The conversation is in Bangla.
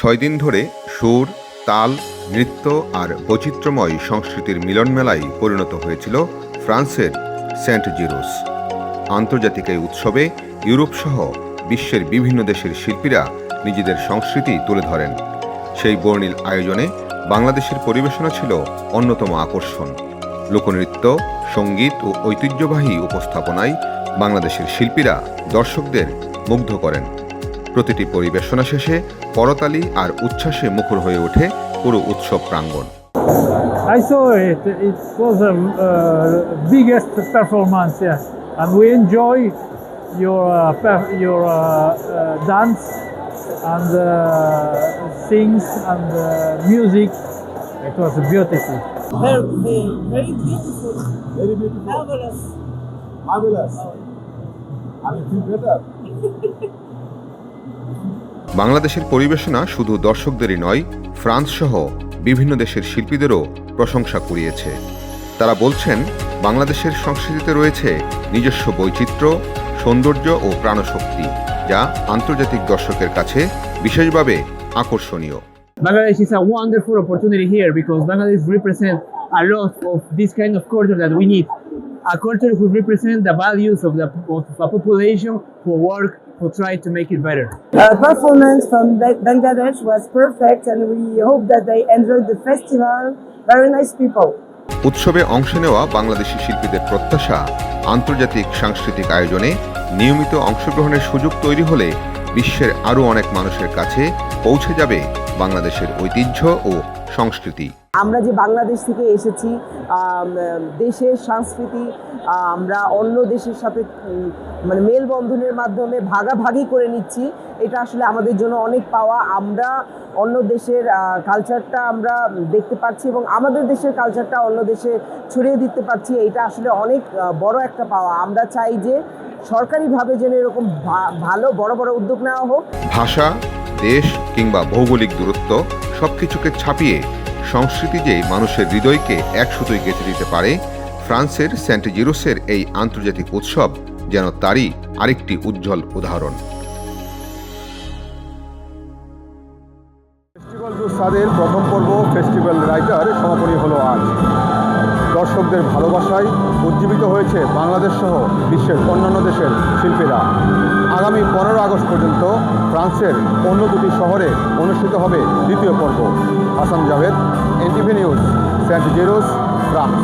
6 দিন ধরে সুর, তাল, নৃত্য আর বৈচিত্র্যময় সংস্কৃতির মিলনমেলায় পরিণত হয়েছিল ফ্রান্সের সেন্ট জিরোস। আন্তর্জাতিক এই উৎসবে ইউরোপসহ বিশ্বের বিভিন্ন দেশের শিল্পীরা নিজেদের সংস্কৃতি তুলে ধরেন। সেই বর্ণিল আয়োজনে বাংলাদেশের পরিবেশনা ছিল অন্যতম আকর্ষণ। লোকনৃত্য, সঙ্গীত ও ঐতিহ্যবাহী উপস্থাপনায় বাংলাদেশের শিল্পীরা দর্শকদের মুগ্ধ করেন। প্রতিটি পরিবেশনা শেষে করতালি আর উচ্ছ্বাসে মুখর হয়ে ওঠে পুরো উৎসব প্রাঙ্গণ। I saw it. It was a biggest performance, yeah. And we enjoy your dance and sings and music. It was beautiful. Very beautiful. Very beautiful. Marvelous. Marvelous. And you feel better? বাংলাদেশের পরিবেশনা শুধু দর্শকদেরই নয়, ফ্রান্স সহ বিভিন্ন দেশের শিল্পীদেরও প্রশংসা কুড়িয়েছে। তারা বলছেন, বাংলাদেশের সংস্কৃতিতে রয়েছে নিজস্ব বৈচিত্র্য, সৌন্দর্য ও প্রাণশক্তি, যা আন্তর্জাতিক দর্শকের কাছে বিশেষভাবে আকর্ষণীয়। Bangladesh is a wonderful opportunity here because Bangladesh represents a lot of this kind of culture that we need. A culture who represents the values of a population who work, who try to make it better. Performance from Bangladesh was perfect, and we hope that they enjoyed the festival. Very nice people. উৎসবে অংশ নেওয়া বাংলাদেশি শিল্পীদের প্রত্যাশা, আন্তর্জাতিক সাংস্কৃতিক আয়োজনে নিয়মিত অংশগ্রহণের সুযোগ তৈরি হলে বিশ্বের আরও অনেক মানুষের কাছে পৌঁছে যাবে বাংলাদেশের ঐতিহ্য ও সংস্কৃতি। আমরা যে বাংলাদেশ থেকে এসেছি, দেশের সংস্কৃতি আমরা অন্য দেশের সাথে মানে মেলবন্ধনের মাধ্যমে ভাগাভাগি করে নিচ্ছি, এটা আসলে আমাদের জন্য অনেক পাওয়া। আমরা অন্য দেশের কালচারটা আমরা দেখতে পাচ্ছি এবং আমাদের দেশের কালচারটা অন্য দেশে ছড়িয়ে দিতে পারছি, এটা আসলে অনেক বড় একটা পাওয়া। আমরা চাই যে সরকারিভাবে যেন এরকম ভালো বড় বড় উদ্যোগ নেওয়া হোক। ভাষা, দেশ কিংবা ভৌগোলিক দূরত্ব সবকিছুকে ছাপিয়ে সংস্কৃতি যে মানুষের হৃদয়কে এক সুতোয় গেঁথে দিতে পারে, ফ্রান্সের সেন্ট জিরোসের এই আন্তর্জাতিক উৎসব যেন তারই আরেকটি উজ্জ্বল উদাহরণ। ফেস্টিভ্যাল টু সাদের প্রথম পর্ব ফেস্টিভ্যাল রাইটার সমাপনী হলো আজ। দর্শকদের ভালোবাসায় উজ্জীবিত হয়েছে বাংলাদেশ সহ বিশ্বের অন্যান্য দেশের শিল্পীরা। আগামী 15 আগস্ট পর্যন্ত ফ্রান্সের অন্য দুটি শহরে অনুষ্ঠিত হবে দ্বিতীয় পর্ব। Hasan Javed, NTV news, Saint Girons, France.